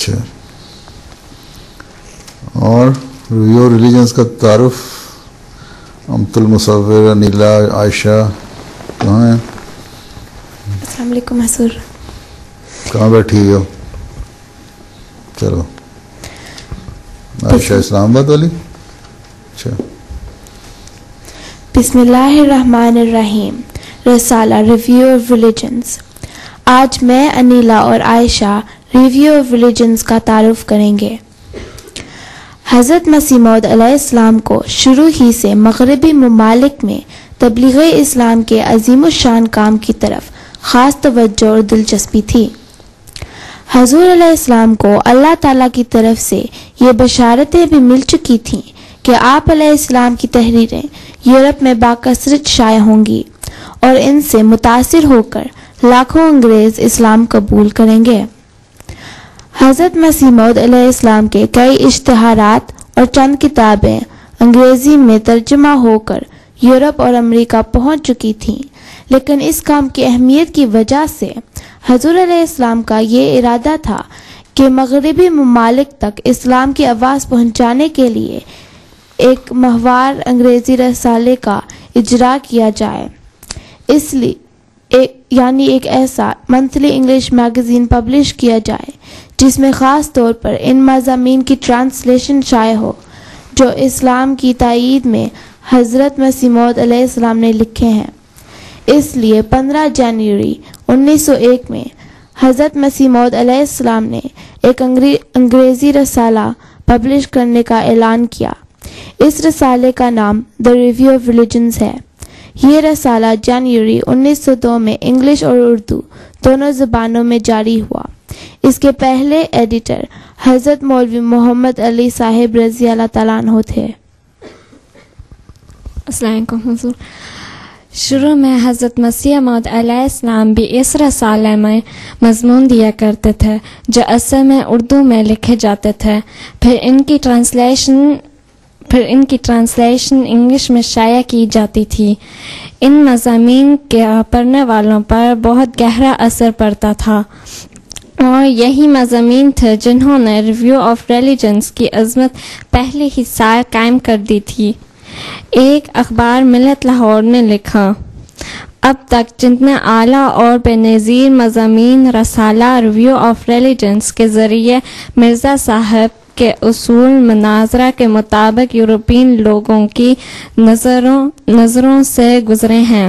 اچھا اور review religions کا تعارف امت المصور انیلا عائشہ کہاں ہیں؟ السلام علیکم حضور. کہاں بیٹھی ہوئی ہو؟ چلو عائشہ اسلام آباد والی. اچھا بسم اللہ الرحمن الرحیم. رسالہ ریویو آف ریلیجنز. آج میں انیلا اور عائشہ ریویو آف ریلیجنز کا تعارف کریں گے. حضرت مسیح موعود علیہ السلام کو شروع ہی سے مغربی ممالک میں تبلیغ اسلام کے عظیم الشان کام کی طرف خاص توجہ اور دلچسپی تھی. حضور علیہ السلام کو اللہ تعالیٰ کی طرف سے یہ بشارتیں بھی مل چکی تھیں کہ آپ علیہ السلام کی تحریریں یورپ میں باکثرت شائع ہوں گی اور ان سے متاثر ہو کر لاکھوں انگریز اسلام قبول کریں گے. حضرت مسیح موعود علیہ السلام کے کئی اشتہارات اور چند کتابیں انگریزی میں ترجمہ ہو کر یورپ اور امریکہ پہنچ چکی تھیں، لیکن اس کام کی اہمیت کی وجہ سے حضور علیہ السلام کا یہ ارادہ تھا کہ مغربی ممالک تک اسلام کی آواز پہنچانے کے لیے ایک ماہوار انگریزی رسالے کا اجرا کیا جائے. اس لیے ایک ایسا منتھلی انگلش میگزین پبلش کیا جائے جس میں خاص طور پر ان مضامین کی ٹرانسلیشن شائع ہو جو اسلام کی تائید میں حضرت مسیح موعود علیہ السلام نے لکھے ہیں. اس لیے 15 جنوری 1901 میں حضرت مسیح موعود علیہ السلام نے ایک انگریزی رسالہ پبلش کرنے کا اعلان کیا. اس رسالے کا نام دی ریویو آف ریلیجنز ہے. یہ رسالہ جنوری 1902 میں انگلش اور اردو دونوں زبانوں میں جاری ہوا. اس کے پہلے ایڈیٹر حضرت مولوی محمد علی صاحب رضی اللہ تعالیٰ عنہ تھے. السلام علیکم حضور. شروع میں حضرت مسیح موعود علیہ السلام بھی اس رسالے میں مضمون دیا کرتے تھے جو اصل میں اردو میں لکھے جاتے تھے. پھر ان کی ٹرانسلیشن انگلش میں شائع کی جاتی تھی. ان مضامین کے پڑھنے والوں پر بہت گہرا اثر پڑتا تھا اور یہی مضامین تھے جنہوں نے ریویو آف ریلیجنز کی عظمت پہلے ہی سال قائم کر دی تھی. ایک اخبار ملت لاہور نے لکھا، اب تک جتنے اعلیٰ اور بے نظیر مضامین رسالہ ریویو آف ریلیجنز کے ذریعے مرزا صاحب کے اصول مناظرہ کے مطابق یورپین لوگوں کی نظروں سے گزرے ہیں،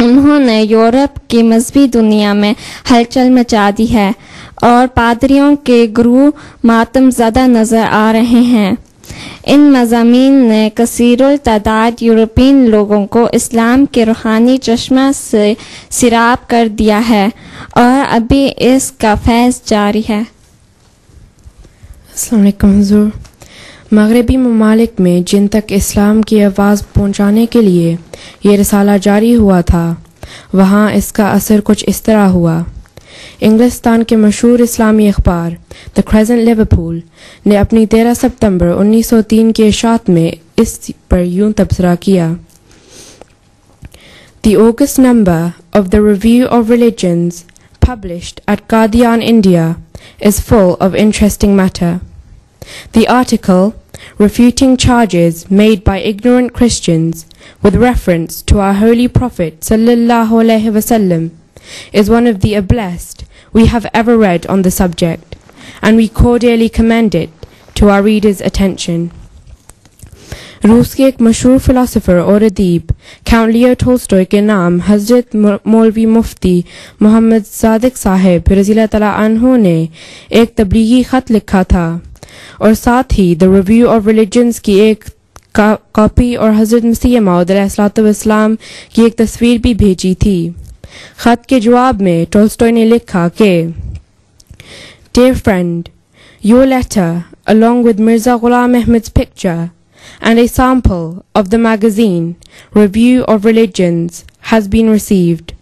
انہوں نے یورپ کی مذہبی دنیا میں ہلچل مچا دی ہے اور پادریوں کے گروہ ماتم زدہ نظر آ رہے ہیں. ان مضامین نے کثیر التعداد یورپین لوگوں کو اسلام کے روحانی چشمہ سے سیراب کر دیا ہے اور ابھی اس کا فیض جاری ہے. السلام علیکم حضور. مغربی ممالک میں جن تک اسلام کی آواز پہنچانے کے لیے یہ رسالہ جاری ہوا تھا وہاں اس کا اثر کچھ اس طرح ہوا. انگلستان کے مشہور اسلامی اخبار دی کریسنٹ لیورپول نے اپنی 13 ستمبر 1903 کی اشاعت میں اس پر یوں تبصرہ کیا: The August number of the Review of Religions published at Qadian, India is full of interesting matter. The article, refuting charges made by ignorant Christians with reference to our Holy Prophet sallallahu alaihi wasallam, is one of the ablest we have ever read on the subject, and we cordially commend it to our readers' attention. روس کے ایک مشہور philosopher اور ادیب count لیو ٹولسٹوئے کے نام حضرت مولوی مفتی محمد صادق صاحب رضی اللہ تعالیٰ عنہ نے ایک تبلیغی خط لکھا تھا اور ساتھ ہی دی ریویو آف ریلیجنز کی ایک کاپی اور حضرت مسیح موعود علیہ السلام کی ایک تصویر بھی بھیجی تھی. خط کے جواب میں ٹولسٹوئے نے لکھا کہ Dear friend, your letter along with Mirza Ghulam Ahmad's picture and a sample of the magazine Review of Religions has been received.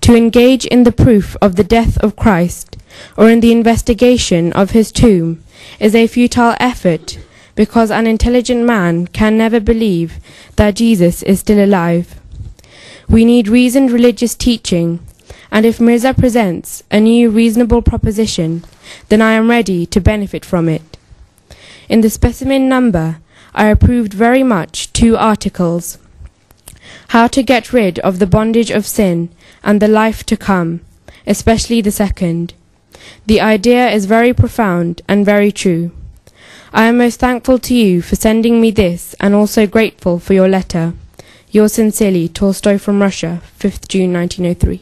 To engage in the proof of the death of Christ or in the investigation of his tomb is a futile effort because an intelligent man can never believe that Jesus is still alive. We need reasoned religious teaching and if Mirza presents a new reasonable proposition, then I am ready to benefit from it. In the specimen number, I approved very much 2 articles: How to get rid of the bondage of sin and the life to come, especially the second. The idea is very profound and very true. I am most thankful to you for sending me this and also grateful for your letter. Yours sincerely, Tolstoy from Russia, 5th June 1903.